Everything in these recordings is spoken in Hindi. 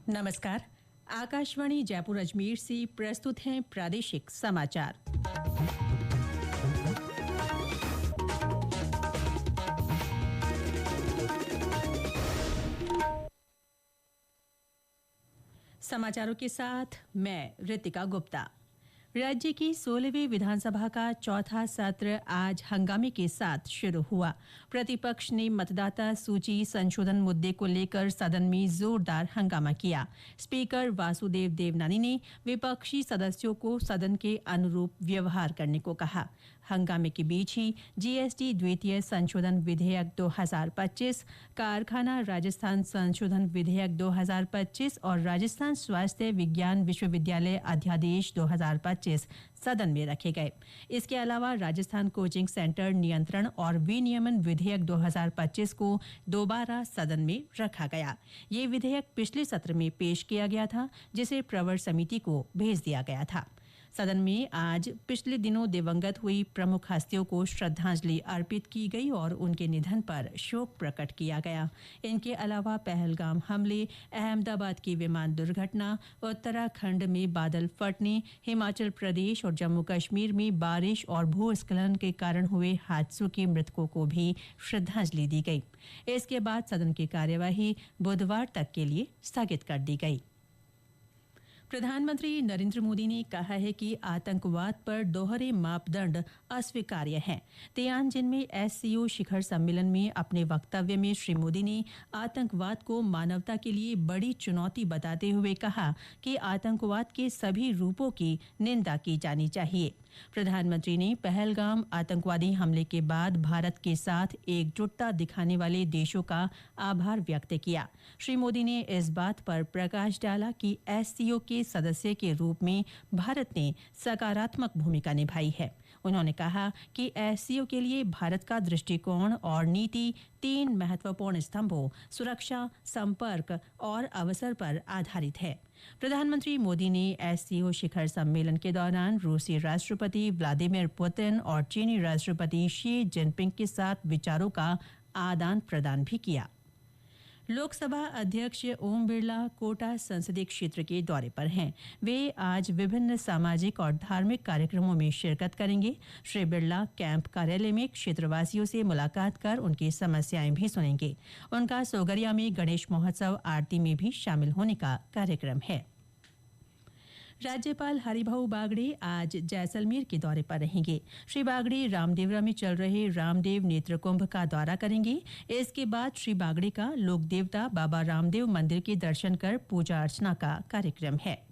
नमस्कार। आकाशवाणी जयपुर अजमेर से प्रस्तुत हैं प्रादेशिक समाचार। समाचारों के साथ मैं रितिका गुप्ता। राज्य की 16वीं विधानसभा का चौथा सत्र आज हंगामे के साथ शुरू हुआ। प्रतिपक्ष ने मतदाता सूची संशोधन मुद्दे को लेकर सदन में जोरदार हंगामा किया। स्पीकर वासुदेव देवनानी ने विपक्षी सदस्यों को सदन के अनुरूप व्यवहार करने को कहा। हंगामे के बीच ही जीएसटी द्वितीय संशोधन विधेयक 2025, कारखाना राजस्थान संशोधन विधेयक 2025 और राजस्थान स्वास्थ्य विज्ञान विश्वविद्यालय अध्यादेश 2025 सदन में रखे गए। इसके अलावा राजस्थान कोचिंग सेंटर नियंत्रण और विनियमन विधेयक 2025 को दोबारा सदन में रखा गया। ये विधेयक पिछले सत्र में पेश किया गया था, जिसे प्रवर समिति को भेज दिया गया था। सदन में आज पिछले दिनों दिवंगत हुई प्रमुख हस्तियों को श्रद्धांजलि अर्पित की गई और उनके निधन पर शोक प्रकट किया गया। इनके अलावा पहलगाम हमले, अहमदाबाद की विमान दुर्घटना, उत्तराखंड में बादल फटने, हिमाचल प्रदेश और जम्मू कश्मीर में बारिश और भूस्खलन के कारण हुए हादसों के मृतकों को भी श्रद्धांजलि दी गई। इसके बाद सदन की कार्यवाही बुधवार तक के लिए स्थगित कर दी गई। प्रधानमंत्री नरेंद्र मोदी ने कहा है कि आतंकवाद पर दोहरे मापदंड अस्वीकार्य हैं। तियानजिन में एससीओ शिखर सम्मेलन में अपने वक्तव्य में श्री मोदी ने आतंकवाद को मानवता के लिए बड़ी चुनौती बताते हुए कहा कि आतंकवाद के सभी रूपों की निंदा की जानी चाहिए। प्रधानमंत्री ने पहलगाम आतंकवादी हमले के बाद भारत के साथ एकजुटता दिखाने वाले देशों का आभार व्यक्त किया। श्री मोदी ने इस बात पर प्रकाश डाला कि एससीओ के सदस्य के रूप में भारत ने सकारात्मक भूमिका निभाई है। उन्होंने कहा कि एससीओ के लिए भारत का दृष्टिकोण और नीति 3 महत्वपूर्ण स्तंभों सुरक्षा, संपर्क और अवसर पर आधारित है। प्रधानमंत्री मोदी ने एससीओ शिखर सम्मेलन के दौरान रूसी राष्ट्रपति व्लादिमीर पुतिन और चीनी राष्ट्रपति शी जिनपिंग के साथ विचारों का आदान प्रदान भी किया। लोकसभा अध्यक्ष ओम बिरला कोटा संसदीय क्षेत्र के दौरे पर हैं। वे आज विभिन्न सामाजिक और धार्मिक कार्यक्रमों में शिरकत करेंगे। श्री बिरला कैंप कार्यालय में क्षेत्रवासियों से मुलाकात कर उनकी समस्याएं भी सुनेंगे। उनका सोगरिया में गणेश महोत्सव आरती में भी शामिल होने का कार्यक्रम है। राज्यपाल हरिभाऊ बागड़े आज जैसलमेर के दौरे पर रहेंगे। श्री बागड़े रामदेवरा में चल रहे रामदेव नेत्र कुंभ का दौरा करेंगे। इसके बाद श्री बागड़े का लोक देवता बाबा रामदेव मंदिर के दर्शन कर पूजा अर्चना का कार्यक्रम है।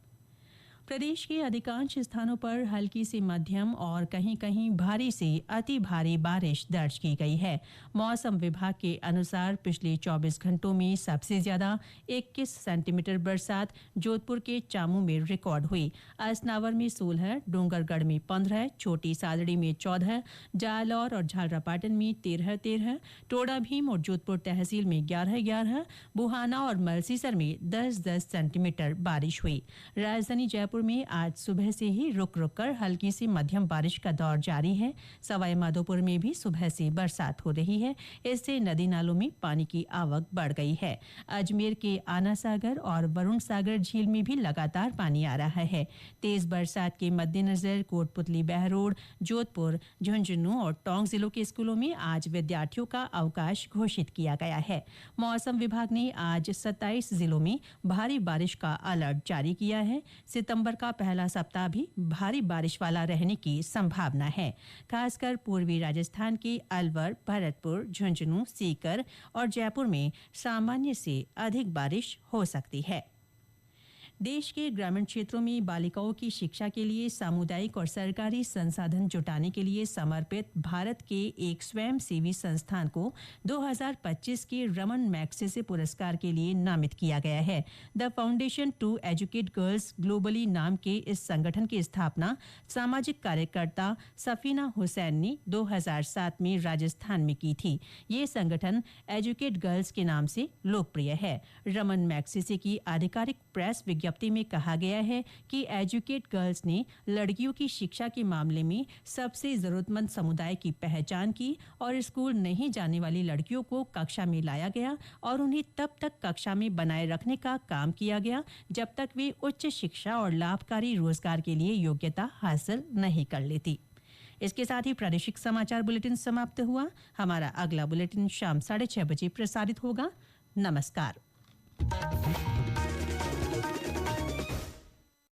प्रदेश के अधिकांश स्थानों पर हल्की से मध्यम और कहीं कहीं भारी से अति भारी बारिश दर्ज की गई है। मौसम विभाग के अनुसार पिछले 24 घंटों में सबसे ज्यादा 21 सेंटीमीटर बरसात जोधपुर के चामू में रिकॉर्ड हुई। असनावर में 16, डूंगरगढ़ में 15, छोटी सादड़ी में 14, जालौर और झालरापाटन में 13, टोडा भीम और जोधपुर तहसील में 11, बुहाना और मलसीसर में 10 सेंटीमीटर बारिश हुई। राजधानी जयपुर में आज सुबह से ही रुक रुक कर हल्की से मध्यम बारिश का दौर जारी है। सवाई माधोपुर में भी सुबह से बरसात हो रही है। इससे नदी नालों में पानी की आवक बढ़ गई है। अजमेर के आना सागर और वरुण सागर झील में भी लगातार पानी आ रहा है। तेज बरसात के मद्देनजर कोटपुतली, बहरोड, जोधपुर, झुंझुनू और टोंक जिलों के स्कूलों में आज विद्यार्थियों का अवकाश घोषित किया गया है। मौसम विभाग ने आज 27 जिलों में भारी बारिश का अलर्ट जारी किया है। सितंबर का पहला सप्ताह भी भारी बारिश वाला रहने की संभावना है। खासकर पूर्वी राजस्थान के अलवर, भरतपुर, झुंझुनू, सीकर और जयपुर में सामान्य से अधिक बारिश हो सकती है। देश के ग्रामीण क्षेत्रों में बालिकाओं की शिक्षा के लिए सामुदायिक और सरकारी संसाधन जुटाने के लिए समर्पित भारत के एक स्वयंसेवी संस्थान को 2025 के रमन मैग्सेसे पुरस्कार के लिए नामित किया गया है। The foundation to educate girls globally नाम के इस संगठन की स्थापना सामाजिक कार्यकर्ता सफीना हुसैन ने 2007 में राजस्थान में की थी। ये संगठन एजुकेट गर्ल्स के नाम से लोकप्रिय है। रमन मैग्सेसे की आधिकारिक प्रेस विज्ञप्ति विज्ञप्ति में कहा गया है कि एजुकेट गर्ल्स ने लड़कियों की शिक्षा के मामले में सबसे जरूरतमंद समुदाय की पहचान की और स्कूल नहीं जाने वाली लड़कियों को कक्षा में लाया गया और उन्हें तब तक कक्षा में बनाए रखने का काम किया गया जब तक वे उच्च शिक्षा और लाभकारी रोजगार के लिए योग्यता हासिल नहीं कर लेती। इसके साथ ही प्रादेशिक समाचार बुलेटिन समाप्त हुआ। हमारा अगला बुलेटिन शाम 6:30 बजे प्रसारित होगा। नमस्कार।